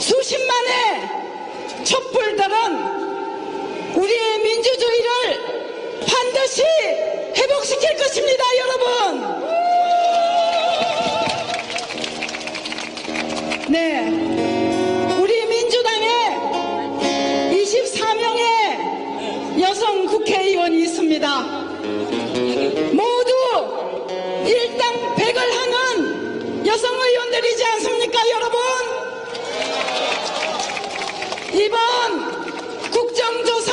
수십만의 촛불들은 우리의 민주주의를 반드시 회복시킬 것입니다, 여러분. 네, 우리 민주당에 24명의 여성 국회의원이 있습니다. 모두 일당 100을 하는 여성 의원들이지 않습니까, 여러분? 이번 국정조사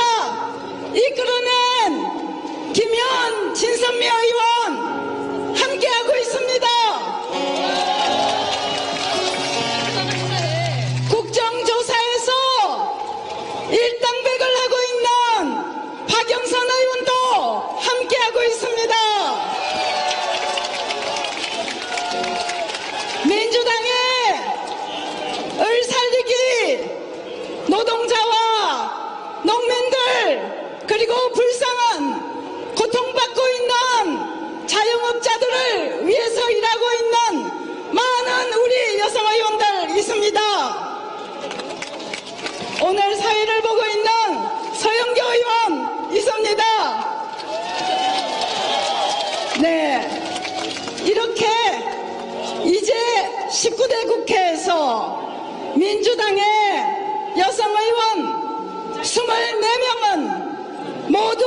이끌어낸 김현, 진선미 의원 함께하고 있습니다. 국정조사에서 일당 100을 하고 있는 박영선 의원도 함께하고 있습니다. 오늘 사회를 보고 있는 서영교 의원 있습니다. 네, 이렇게 이제 19대 국회에서 민주당의 여성 의원 24명은 모두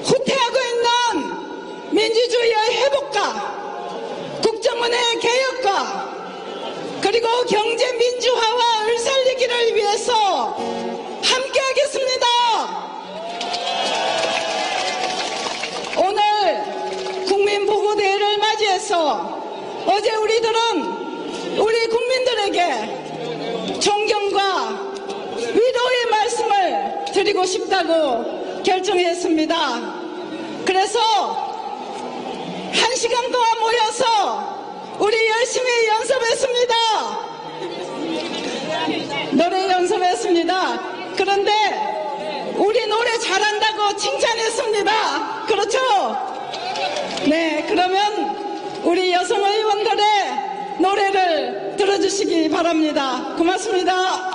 후퇴하고 있는 민주주의의 회복과 국정원의 개혁과 그리고 경제 민주화와 살리기를 위해서 함께하겠습니다. 오늘 국민보고대회를 맞이해서 어제 우리들은 우리 국민들에게 존경과 위로의 말씀을 드리고 싶다고 결정했습니다. 그래서 1시간 동안 모여서 우리 열심히 연습했습니다. 노래 연습했습니다. 그런데 우리 노래 잘한다고 칭찬했습니다. 그렇죠? 네, 그러면 우리 여성 의원들의 노래를 들어주시기 바랍니다. 고맙습니다.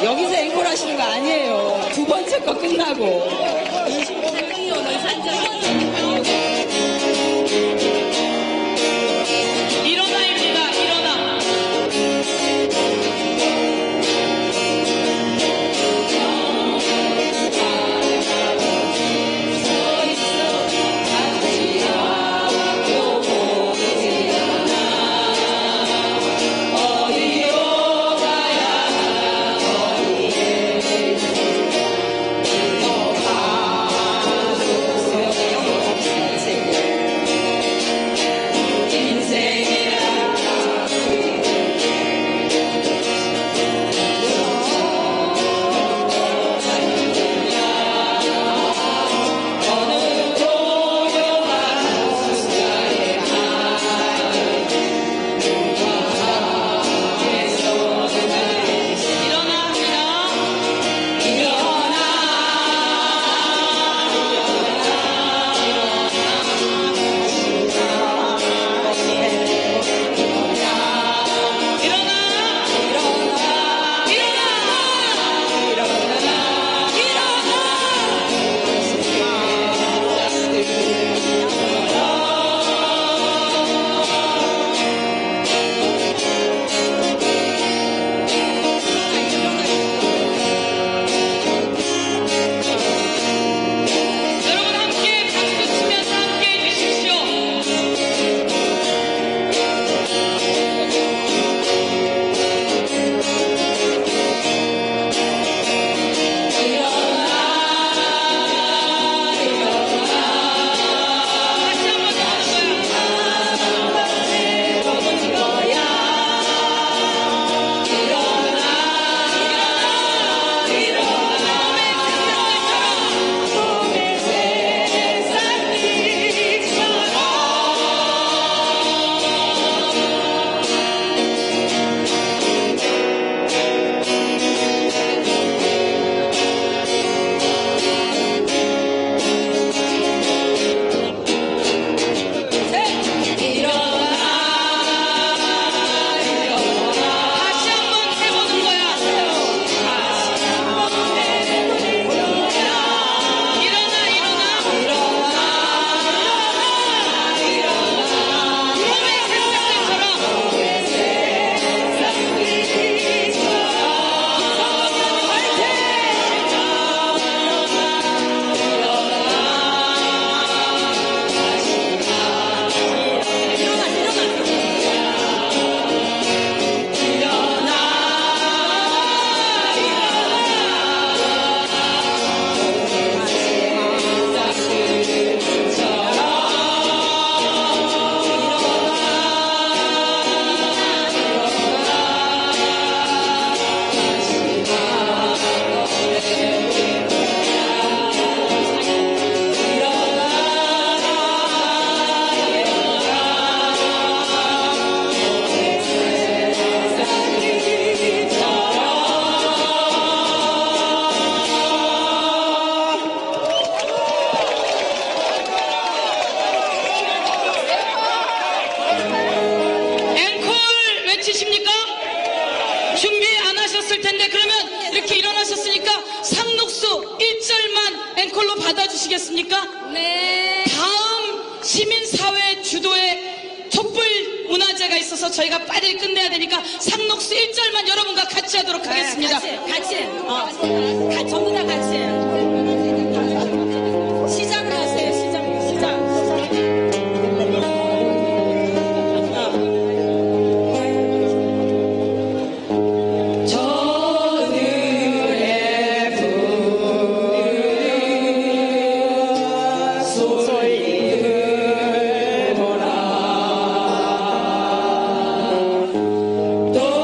여기서 앵콜 하시는 거 아니에요. 두 번째 거 끝나고. 일어나입니다. 일어나. 받아주시겠습니까? 네. 다음 시민사회 주도의 촛불 문화제가 있어서 저희가 빨리 끝내야 되니까 상록수 1절만 여러분과 같이 하도록 하겠습니다. 같이. 전부 다 같이. 시작을 하세요. 시작. 또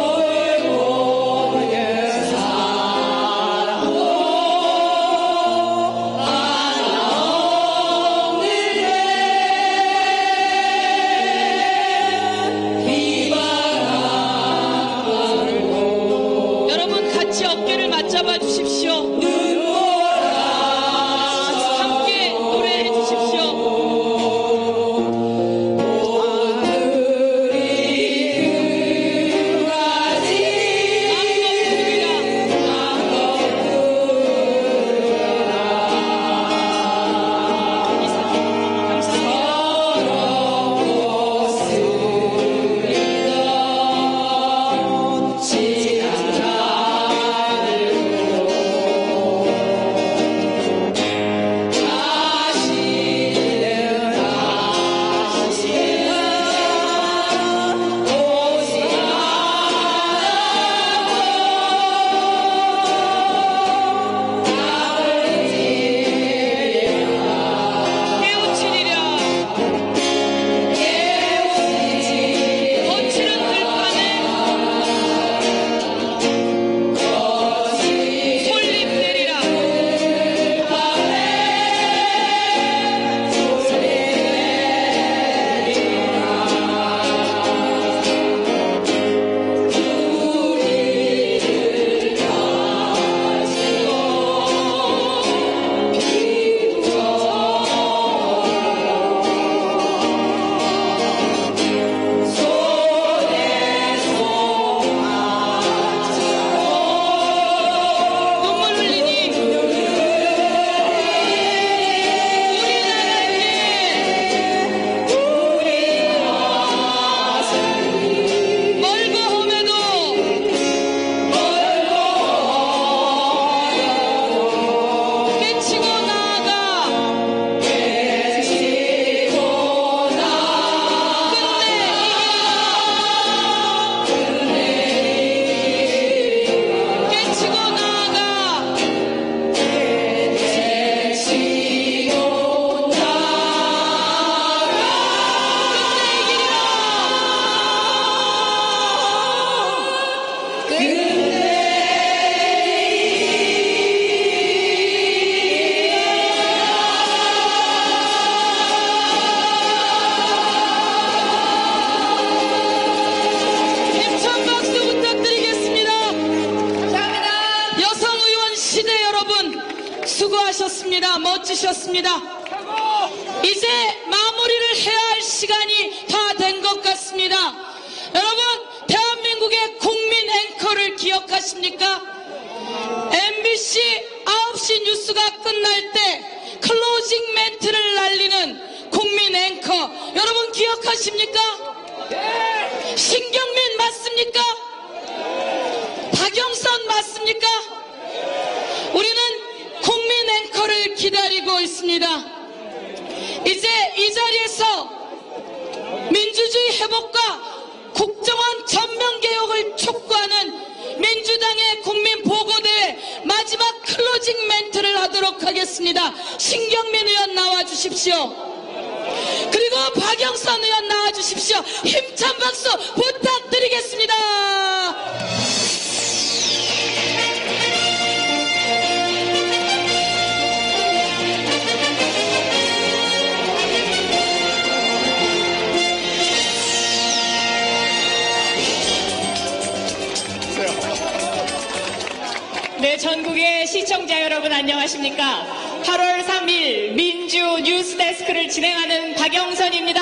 잘하셨습니다. 멋지셨습니다. 이제 마무리를 해야 할 시간이 다 된 것 같습니다. 여러분, 대한민국의 국민 앵커를 기억하십니까? MBC 9시 뉴스가 끝날 때 클로징 멘트를 날리는 국민 앵커 여러분 기억하십니까? 신경민 맞습니까? 박영선 맞습니까? 우리는 국민 앵커를 기다리고 있습니다. 이제 이 자리에서 민주주의 회복과 국정원 전면개혁을 촉구하는 민주당의 국민보고대회 마지막 클로징 멘트를 하도록 하겠습니다. 신경민 의원 나와주십시오. 그리고 박영선 의원 나와주십시오. 힘찬 박수 부탁드리겠습니다. 네, 전국의 시청자 여러분 안녕하십니까? 8월 3일 민주 뉴스데스크를 진행하는 박영선입니다.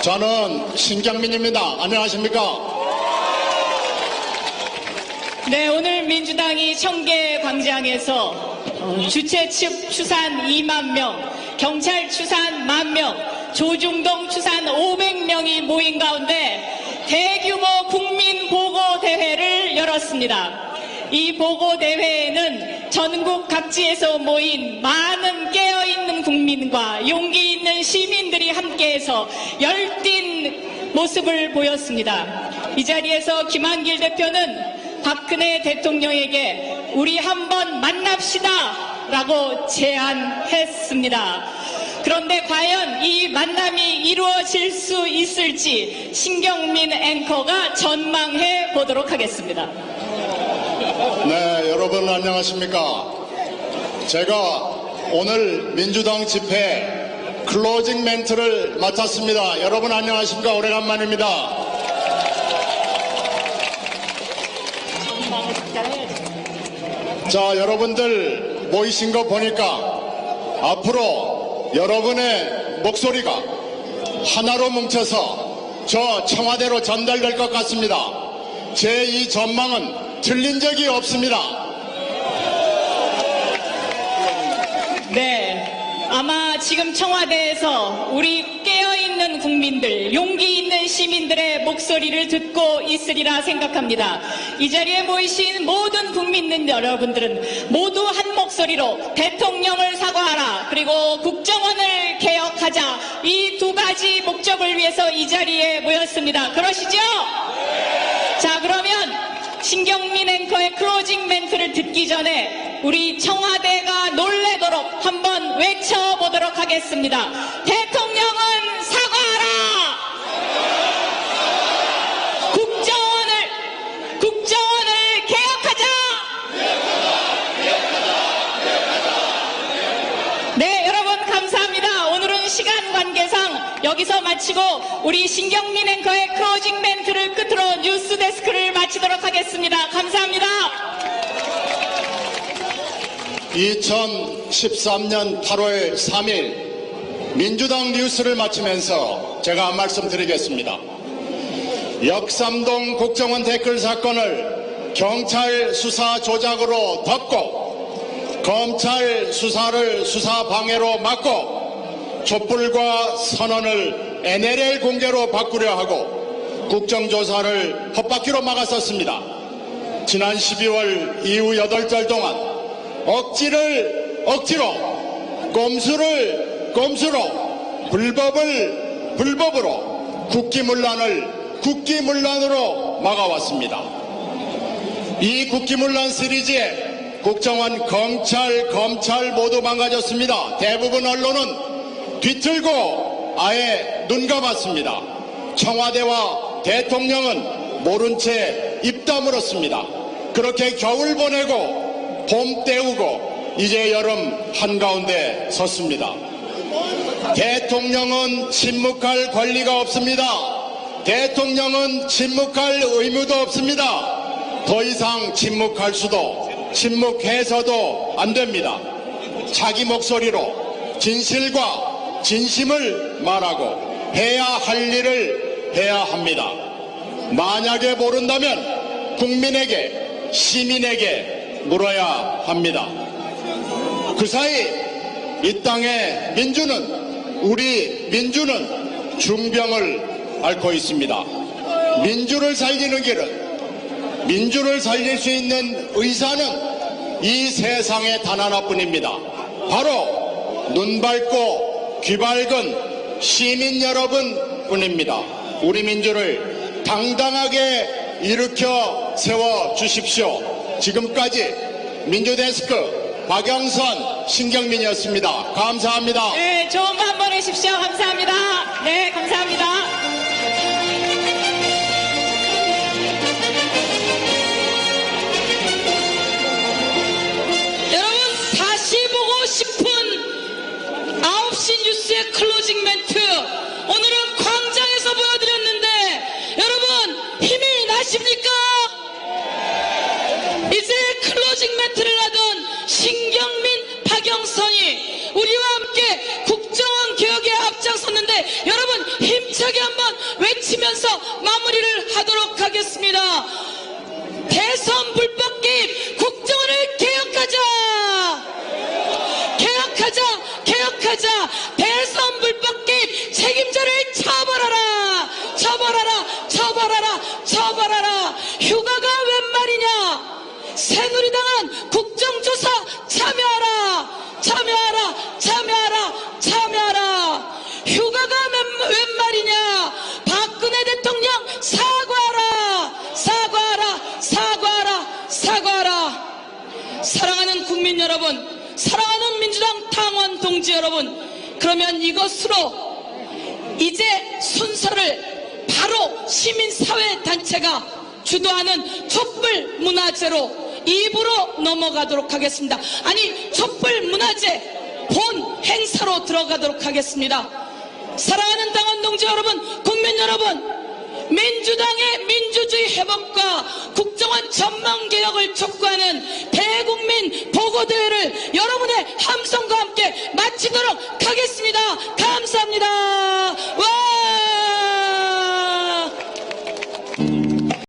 저는 신경민입니다. 안녕하십니까? 네, 오늘 민주당이 청계 광장에서 주최 측 추산 2만 명, 경찰 추산 10,000명, 조중동 추산 500명이 모인 가운데 대규모 국민보고대회를 열었습니다. 이 보고대회에는 전국 각지에서 모인 많은 깨어있는 국민과 용기 있는 시민들이 함께해서 열띤 모습을 보였습니다. 이 자리에서 김한길 대표는 박근혜 대통령에게 우리 한번 만납시다 라고 제안했습니다. 그런데 과연 이 만남이 이루어질 수 있을지 신경민 앵커가 전망해 보도록 하겠습니다. 네, 여러분 안녕하십니까? 제가 오늘 민주당 집회 클로징 멘트를 맡았습니다. 여러분 안녕하십니까? 오래간만입니다. 자, 여러분들 모이신 거 보니까 앞으로 여러분의 목소리가 하나로 뭉쳐서 저 청와대로 전달될 것 같습니다. 제 이 전망은 틀린 적이 없습니다. 네, 아마 지금 청와대에서 우리 깨어있는 국민들, 용기 있는 시민들의 목소리를 듣고 있으리라 생각합니다. 이 자리에 모이신 모든 국민 여러분들은 모두 한 목소리로 대통령을 사과하라, 그리고 국정원을 개혁하자, 이 두 가지 목적을 위해서 이 자리에 모였습니다. 그러시죠? 자, 그러면 신경민 앵커의 클로징 멘트를 듣기 전에 우리 청와대가 놀래도록 한번 외쳐보도록 하겠습니다. 대통령은 사과하라! 국정원을 개혁하자! 네, 여러분 감사합니다. 오늘은 시간 관계상 여기서 마치고 우리 신경민 앵커의 클로징 멘트를 끝으로 뉴스 데스크를 마치도록 하겠습니다. 감사합니다. 2013년 8월 3일 민주당 뉴스를 마치면서 제가 한 말씀 드리겠습니다. 역삼동 국정원 댓글 사건을 경찰 수사 조작으로 덮고 검찰 수사를 수사 방해로 막고 촛불과 선언을 NLL 공개로 바꾸려 하고 국정조사를 헛바퀴로 막았었습니다. 지난 12월 이후 8달 동안 억지로 꼼수로 불법으로 국기문란으로 막아왔습니다. 이 국기문란 시리즈에 국정원, 검찰 모두 망가졌습니다. 대부분 언론은 뒤틀고 아예 눈감았습니다. 청와대와 대통령은 모른 채 입 다물었습니다. 그렇게 겨울 보내고 봄 때우고 이제 여름 한가운데 섰습니다. 대통령은 침묵할 권리가 없습니다. 대통령은 침묵할 의무도 없습니다. 더 이상 침묵할 수도 침묵해서도 안 됩니다. 자기 목소리로 진실과 진심을 말하고 해야 할 일을 해야 합니다. 만약에 모른다면 국민에게, 시민에게 물어야 합니다. 그 사이 이 땅의 민주는, 우리 민주는 중병을 앓고 있습니다. 민주를 살리는 길은, 민주를 살릴 수 있는 의사는 이 세상에 단 하나뿐입니다. 바로 눈 밝고 귀 밝은 시민 여러분 뿐입니다. 우리 민주를 당당하게 일으켜 세워 주십시오. 지금까지 민주데스크 박영선, 신경민이었습니다. 감사합니다. 네, 좋은 밤 보내십시오. 감사합니다. 네, 감사합니다. 싶은 9시 뉴스의 클로징 멘트, 오늘은 광장에서 보여드렸는데 여러분 힘이 나십니까? 이제 클로징 멘트를 하던 신경민, 박영선이 우리와 함께 국정원 개혁에 앞장섰는데 여러분 힘차게 한번 외치면서 마무리를 하도록 하겠습니다. 대선 불법 개입, 국정원을 개혁하자! 개혁하자! 대선 불법 개입 책임자를 처벌하라! 처벌하라! 휴가가 웬 말이냐? 새누리당은 국정조사 참여하라! 휴가가 웬 말이냐? 박근혜 대통령 사과하라! 사랑하는 국민 여러분, 사랑하는 민주당 당원 동지 여러분, 그러면 이것으로 이제 순서를 바로 시민사회단체가 주도하는 촛불문화제로 입으로 넘어가도록 하겠습니다. 아니, 촛불문화제 본 행사로 들어가도록 하겠습니다. 사랑하는 당원 동지 여러분, 국민 여러분, 민주당의 민주주의 회복과 국정원 전망개혁을 촉구하는 대국민 보고대회를 여러분의 함성과 함께 마치도록 하겠습니다.